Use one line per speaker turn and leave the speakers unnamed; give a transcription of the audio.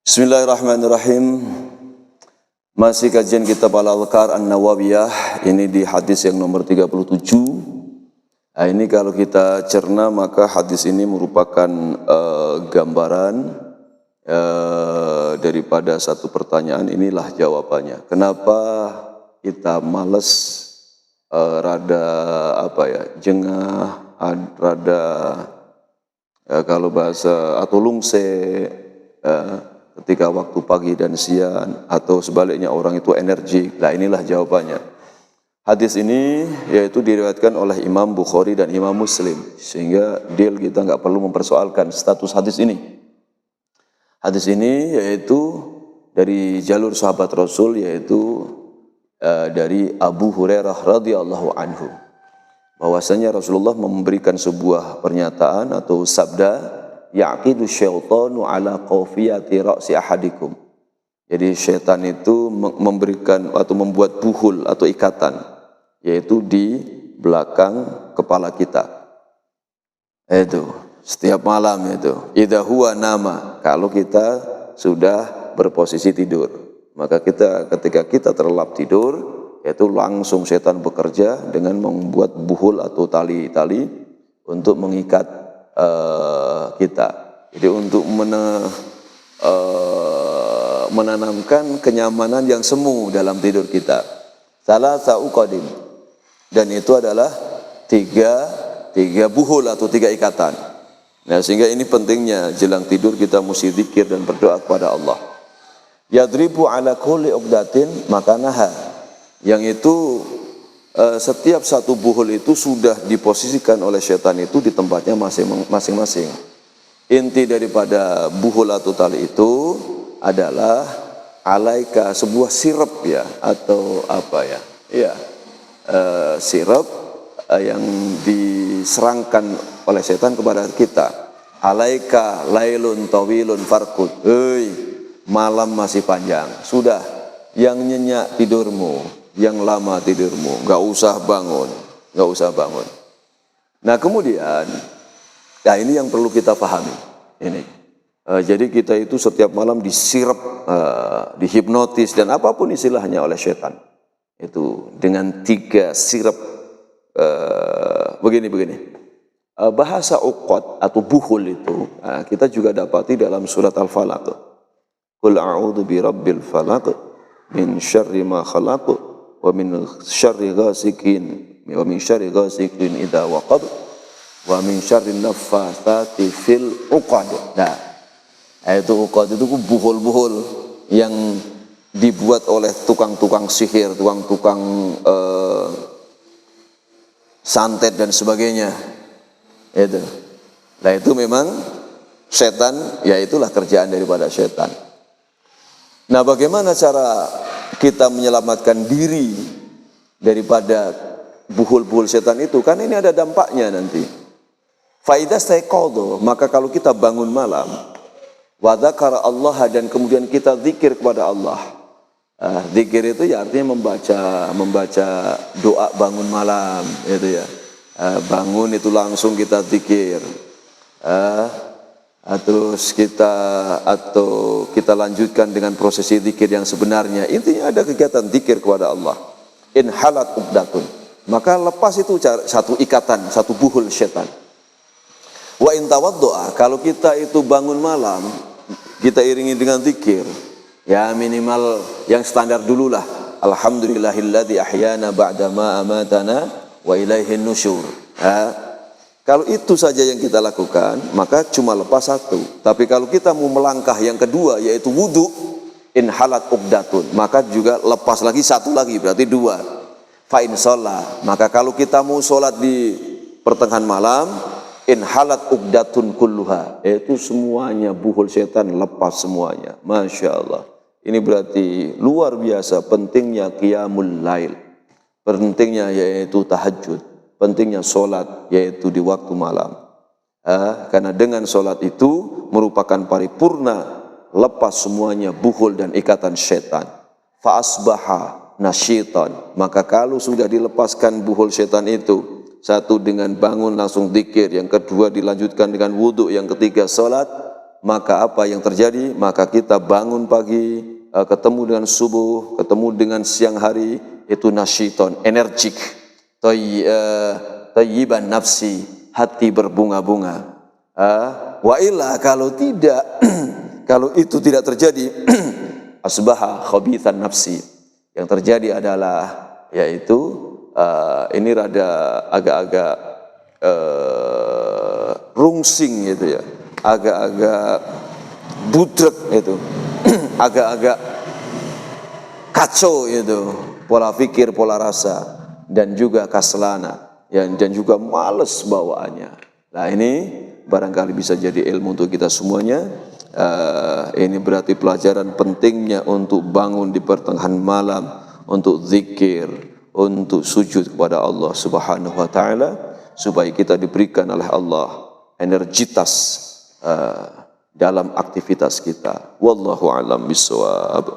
Bismillahirrahmanirrahim. Masih kajian kitab Al-Adhkar An-Nawawiyah. Ini di hadis yang nomor 37. Nah, ini kalau kita cerna maka hadis ini merupakan gambaran daripada satu pertanyaan. Inilah jawabannya. Kenapa kita males, jengah, rada kalau bahasa atau lungse, ketika waktu pagi dan siang, atau sebaliknya orang itu energik. Nah, inilah jawabannya. Hadis ini yaitu diriwayatkan oleh Imam Bukhari dan Imam Muslim, sehingga kita nggak perlu mempersoalkan status hadis ini. Hadis ini yaitu dari jalur sahabat Rasul, yaitu dari Abu Hurairah radhiyallahu anhu, bahwasanya Rasulullah memberikan sebuah pernyataan atau sabda, yaqidu syaitanu ala qafiyati ra'si ahadikum. Jadi syaitan itu memberikan atau membuat buhul atau ikatan, yaitu di belakang kepala kita. Itu setiap malam itu. Idza huwa nama, kalau kita sudah berposisi tidur, maka ketika kita terlelap tidur, yaitu langsung syaitan bekerja dengan membuat buhul atau tali-tali untuk mengikat kita. Jadi untuk menanamkan kenyamanan yang semu dalam tidur kita. Salasa uqadim, dan itu adalah tiga buhul atau tiga ikatan. Nah, sehingga ini pentingnya jelang tidur kita mesti zikir dan berdoa kepada Allah. Yadribu ala kulli uqdatin makanaha, yang itu setiap satu buhul itu sudah diposisikan oleh syaitan itu di tempatnya masing-masing. Inti daripada buhul atau tali itu adalah alaika, sebuah sirup ya, atau sirup yang diserangkan oleh syaitan kepada kita. Alaika lailun tawilun farqud, malam masih panjang, sudah yang nyenyak tidurmu, yang lama tidurmu, nggak usah bangun. Nah, kemudian, ini yang perlu kita pahami. Jadi kita itu setiap malam disirap, dihipnotis dan apapun istilahnya oleh syaitan. Itu dengan tiga sirap begini. Bahasa uqad atau buhul itu kita juga dapati dalam surat Al-Falaq. Qul a'udzu birabbil falaq min syarri ma khalaq wa min syarri ghasikin idza waqab wa min syarri naffatsati fil uqad. Nah, itu uqad itu buhul-buhul yang dibuat oleh tukang-tukang sihir, tukang-tukang santet dan sebagainya. Itu. Nah, itu memang setan, ya itulah kerjaan daripada setan. Nah, bagaimana cara kita menyelamatkan diri daripada buhul-buhul setan itu? Kan ini ada dampaknya nanti. Faidah staiqadha, maka kalau kita bangun malam, wa dzakara Allah, dan kemudian kita zikir kepada Allah. Zikir itu ya artinya membaca doa bangun malam, itu ya. Bangun itu langsung kita zikir. Terus kita lanjutkan dengan prosesi zikir yang sebenarnya. Intinya ada kegiatan zikir kepada Allah. In halat uqdatun, maka lepas itu satu ikatan, satu buhul syaitan. Wa in tawaddu'a, kalau kita itu bangun malam, kita iringi dengan zikir, ya minimal yang standar dululah. Alhamdulillahilladzi ahyana ba'dama amatana wa ilaihin nusyur. Kalau itu saja yang kita lakukan, maka cuma lepas satu. Tapi kalau kita mau melangkah yang kedua, yaitu wudu, in halat uqdatun, maka juga lepas lagi satu lagi, berarti dua. Fa in sholat, maka kalau kita mau sholat di pertengahan malam, in halat uqdatun kulluha, yaitu semuanya buhul setan lepas semuanya. Masya Allah. Ini berarti luar biasa pentingnya qiyamul lail, pentingnya yaitu tahajud, pentingnya sholat yaitu di waktu malam. Karena dengan sholat itu merupakan paripurna lepas semuanya buhul dan ikatan syaitan. Fa asbaha nasyitan, maka kalau sudah dilepaskan buhul syaitan itu, satu dengan bangun langsung zikir, yang kedua dilanjutkan dengan wudu, yang ketiga sholat, maka apa yang terjadi? Maka kita bangun pagi, ketemu dengan subuh, ketemu dengan siang hari, itu nasyiton, energik, thayyiban nafsi, hati berbunga-bunga. Wa illa, kalau tidak, kalau itu tidak terjadi, asbaha khabithan nafsi. Yang terjadi adalah yaitu ini rada agak-agak rungsing gitu ya, agak-agak budrek itu, agak-agak kacau itu, pola pikir, pola rasa, dan juga kaslana, dan juga males bawaannya. Nah ini barangkali bisa jadi ilmu untuk kita semuanya. Ini berarti pelajaran pentingnya untuk bangun di pertengahan malam, untuk zikir, untuk sujud kepada Allah Subhanahu wa taala, supaya kita diberikan oleh Allah energitas dalam aktivitas kita. Wallahu a'lam bishawab.